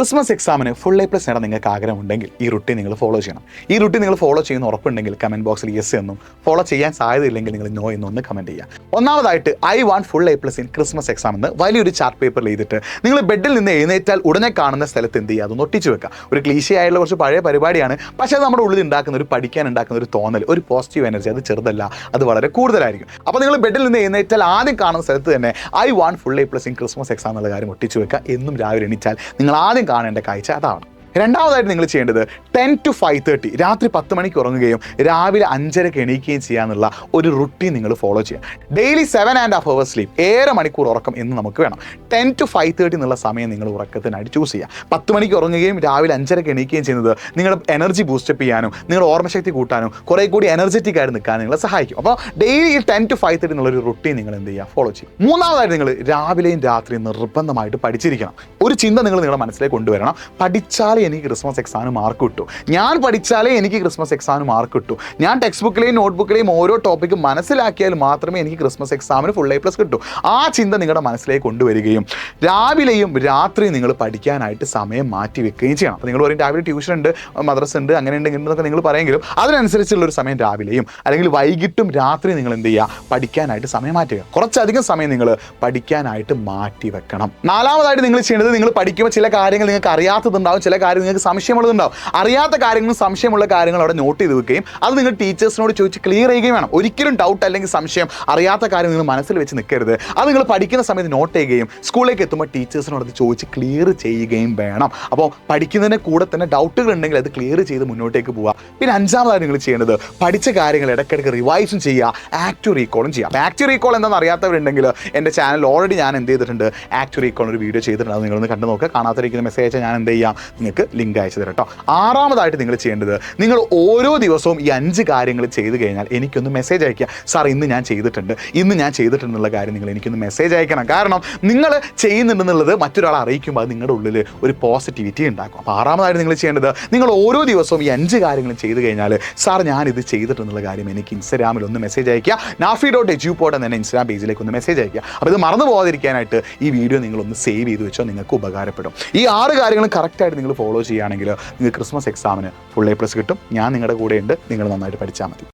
Christmas എക്സാമിന് full A plus നേടാൻ നിങ്ങൾക്ക് ആഗ്രഹമുണ്ടെങ്കിൽ ഈ റുട്ടീൻ നിങ്ങൾ ഫോളോ ചെയ്യണം. ഈ റുട്ടീൻ നിങ്ങൾ ഫോളോ ചെയ്യുന്ന ഉറപ്പുണ്ടെങ്കിൽ കമൻറ്റ് ബോക്സിൽ യെസ് എന്നും, ഫോളോ ചെയ്യാൻ സാധ്യതയില്ലെങ്കിൽ നിങ്ങൾ നോ എന്നൊന്ന് കമൻറ്റ് ചെയ്യുക. ഒന്നാമതായിട്ട് I want full A plus in Christmas exam എന്ന് വലിയൊരു ചാർട്ട് പേപ്പറിൽ എഴുതിയിട്ട് നിങ്ങൾ ബെഡിൽ നിന്ന് എഴുന്നേറ്റാൽ ഉടനെ കാണുന്ന സ്ഥലത്ത് എന്ത് ചെയ്യുക, അതൊന്ന് ഒട്ടിച്ച് വെക്കുക. ഒരു ക്ലീശയായുള്ള കുറച്ച് പഴയ പരിപാടിയാണ്, പക്ഷേ അത് നമ്മുടെ ഉള്ളിൽ ഉണ്ടാക്കുന്ന ഒരു പഠിക്കാൻ ഉണ്ടാക്കുന്ന ഒരു തോന്നൽ, ഒരു പോസിറ്റീവ് എനർജി, അത് ചെറുതല്ല, അത് വളരെ കൂടുതലായിരിക്കും. അപ്പോൾ നിങ്ങൾ ബെഡിൽ നിന്ന് എഴുന്നേറ്റാൽ ആദ്യം കാണുന്ന സ്ഥലത്ത് തന്നെ I want full A plus in Christmas exam എന്നുള്ള കാര്യം ഒട്ടിച്ച് വെക്കുക. എന്നും രാവിലെ എണീറ്റാൽ നിങ്ങൾ ആദ്യം കാണേണ്ട കാഴ്ച അതാണ്. രണ്ടാമതായിട്ട് നിങ്ങൾ ചെയ്യേണ്ടത് 10 to 5:30 രാത്രി 10 മണിക്ക് ഉറങ്ങുകയും രാവിലെ 5:30 എണീക്കുകയും ചെയ്യാനുള്ള ഒരു റുട്ടീൻ നിങ്ങൾ ഫോളോ ചെയ്യുക. ഡെയിലി 7.5 hours സ്ലീപ്പ്, 7 മണിക്കൂർ ഉറക്കം എന്ന് നമുക്ക് വേണം. 10 to 5:30 എന്നുള്ള സമയം നിങ്ങൾ ഉറക്കത്തിനായിട്ട് ചൂസ് ചെയ്യുക. 10 മണിക്ക് ഉറങ്ങുകയും രാവിലെ 5:30 എണീക്കുകയും ചെയ്യുന്നത് നിങ്ങളുടെ എനർജി ബൂസ്റ്റപ്പ് ചെയ്യാനും നിങ്ങളുടെ ഓർമ്മശക്തി കൂട്ടാനും കുറേ കൂടി എനർജറ്റിക് ആയിട്ട് നിൽക്കാൻ നിങ്ങളെ സഹായിക്കും. അപ്പോൾ ഡെയിലി 10 to 5:30 എന്നുള്ളൊരു റുട്ടീൻ നിങ്ങൾ എന്ത് ചെയ്യുക, ഫോളോ ചെയ്യും. മൂന്നാമതായിട്ട് നിങ്ങൾ രാവിലെയും രാത്രിയും നിർബന്ധമായിട്ട് പഠിച്ചിരിക്കണം. ഒരു ചിന്ത നിങ്ങൾ നിങ്ങളുടെ മനസ്സിലേക്ക് കൊണ്ടുവരണം. പഠിച്ചാൽ എനിക്ക് ക്രിസ്മസ് എക്സാമിന് മാർക്ക് കിട്ടും, ഞാൻ പഠിച്ചാലേ എനിക്ക് ക്രിസ്മസ് എക്സാമിന് മാർക്ക് കിട്ടും, ഞാൻ ടെക്സ്റ്റ് ബുക്കിലെയും നോട്ട് ബുക്കിലെയും ഓരോ ടോപ്പിക്ക് മനസ്സിലാക്കിയാൽ മാത്രമേ എനിക്ക് ക്രിസ്മസ് എക്സാമിന് ഫുൾ എ പ്ലസ് കിട്ടൂ. ആ ചിന്ത നിങ്ങളുടെ മനസ്സിലേക്ക് കൊണ്ടുവരികയും രാവിലെയും രാത്രിയും നിങ്ങൾ പഠിക്കാനായിട്ട് സമയം മാറ്റി വെക്കുകയും ചെയ്യണം. അപ്പോൾ നിങ്ങൾ പറയും രാവിലെ ട്യൂഷൻ ഉണ്ട്, മദ്രസ ഉണ്ട്, അങ്ങനെ ഉണ്ട് ഇങ്ങനെയൊക്കെ നിങ്ങൾ പറയുമെങ്കിലും അതിനനുസരിച്ചുള്ളൊരു സമയം രാവിലെയും അല്ലെങ്കിൽ വൈകിട്ടും രാത്രി നിങ്ങൾ എന്ത് ചെയ്യുക, പഠിക്കാനായിട്ട് സമയം മാറ്റി വെക്കുക. കുറച്ചധികം സമയം നിങ്ങൾ പഠിക്കാനായിട്ട് മാറ്റി വെക്കണം. നാലാമതായിട്ട് നിങ്ങൾ ചെയ്യേണ്ടത്, നിങ്ങൾ പഠിക്കുമ്പോൾ ചില കാര്യങ്ങൾ നിങ്ങൾക്ക് അറിയാത്തതുണ്ടാവും, ചില കാര്യങ്ങൾ നിങ്ങൾക്ക് സംശയമുള്ളതുണ്ടാവും. അറിയാത്ത കാര്യങ്ങളും സംശയമുള്ള കാര്യങ്ങൾ അവിടെ നോട്ട് ചെയ്ത് വെക്കുകയും അത് നിങ്ങൾ ടീച്ചേഴ്സിനോട് ചോദിച്ച് ക്ലിയർ ചെയ്യുകയും വേണം. ഒരിക്കലും ഡൗട്ട് അല്ലെങ്കിൽ സംശയം, അറിയാത്ത കാര്യം നിങ്ങൾ മനസ്സിൽ വെച്ച് നിൽക്കരുത്. അത് നിങ്ങൾ പഠിക്കുന്ന സമയത്ത് നോട്ട് ചെയ്യുകയും സ്കൂളിലേക്ക് എത്തുമ്പോൾ ടീച്ചേഴ്സിനോട് അത് ചോദിച്ച് ക്ലിയർ ചെയ്യുകയും വേണം. അപ്പോൾ പഠിക്കുന്നതിന് കൂടെ തന്നെ ഡൗട്ടുകൾ ഉണ്ടെങ്കിൽ അത് ക്ലിയർ ചെയ്ത് മുന്നോട്ടേക്ക് പോവുക. പിന്നെ അഞ്ചാമതായി നിങ്ങൾ ചെയ്യേണ്ടത്, പഠിച്ച കാര്യങ്ങൾ ഇടയ്ക്കിടയ്ക്ക് റിവൈസും ചെയ്യുക, ആക്റ്റീവ് റീകോളും ചെയ്യുക. ആക്റ്റീവ് റീകോൾ എന്താണെന്ന് അറിയാത്തവരുണ്ടെങ്കിൽ എൻ്റെ ചാനൽ ഓൾറെഡി ഞാൻ എന്ത് ചെയ്തിട്ടുണ്ട്, ആക്റ്റീവ് റീകോൾ ഒരു വീഡിയോ ചെയ്തിട്ടുണ്ട്, അത് നിങ്ങളൊന്ന് കണ്ടു നോക്കുക. കാണാത്തിരിക്കുന്ന മെസ്സേജ് ഞാൻ എന്ത് ചെയ്യാം, നിങ്ങൾക്ക് ലിങ്ക് അയച്ചു തരാം കേട്ടോ. ആറാമതായിട്ട് നിങ്ങൾ ചെയ്യേണ്ടത്, നിങ്ങൾ ഓരോ ദിവസവും ഈ 5 കാര്യങ്ങൾ ചെയ്ത് കഴിഞ്ഞാൽ എനിക്കൊന്ന് മെസ്സേജ് അയക്കുക. സാർ ഇന്ന് ഞാൻ ചെയ്തിട്ടുണ്ടെന്നുള്ള കാര്യം നിങ്ങൾ എനിക്കൊന്ന് മെസ്സേജ് അയക്കണം. കാരണം നിങ്ങൾ ചെയ്യുന്നുണ്ടെന്നുള്ളത് മറ്റൊരാളെ അറിയിക്കുമ്പോൾ അത് നിങ്ങളുടെ ഉള്ളിൽ ഒരു പോസിറ്റിവിറ്റി ഉണ്ടാക്കും. അപ്പോൾ ആറാമതായിട്ട് നിങ്ങൾ ചെയ്യേണ്ടത്, നിങ്ങൾ ഓരോ ദിവസവും ഈ 5 കാര്യങ്ങളും ചെയ്ത് കഴിഞ്ഞാൽ സാർ ഞാനിത് ചെയ്തിട്ടുണ്ടെന്നുള്ള കാര്യം എനിക്ക് ഇൻസ്റ്റാഗ്രാമിൽ ഒന്ന് മെസ്സേജ് അയക്കുക. nafi.edupod എന്ന ഇൻസ്റ്റാഗ്രാം പേജിലേക്ക് ഒന്ന് മെസ്സേജ് അയക്കുക. അപ്പോൾ ഇത് മറന്നു പോകാതിരിക്കാനായിട്ട് ഈ വീഡിയോ നിങ്ങളൊന്ന് സേവ് ചെയ്ത് വെച്ചോ, നിങ്ങൾക്ക് ഉപകാരപ്പെടും. ഈ 6 കാര്യങ്ങളും കറക്റ്റായിട്ട് നിങ്ങൾ ഫോളോ ചെയ്യുകയാണെങ്കിൽ നിങ്ങൾക്ക് ക്രിസ്മസ് എക്സാമിന് ഫുൾ എ പ്ലസ് കിട്ടും. ഞാൻ നിങ്ങളുടെ കൂടെ ഉണ്ട്, നിങ്ങൾ നന്നായിട്ട് പഠിച്ചാൽ മതി.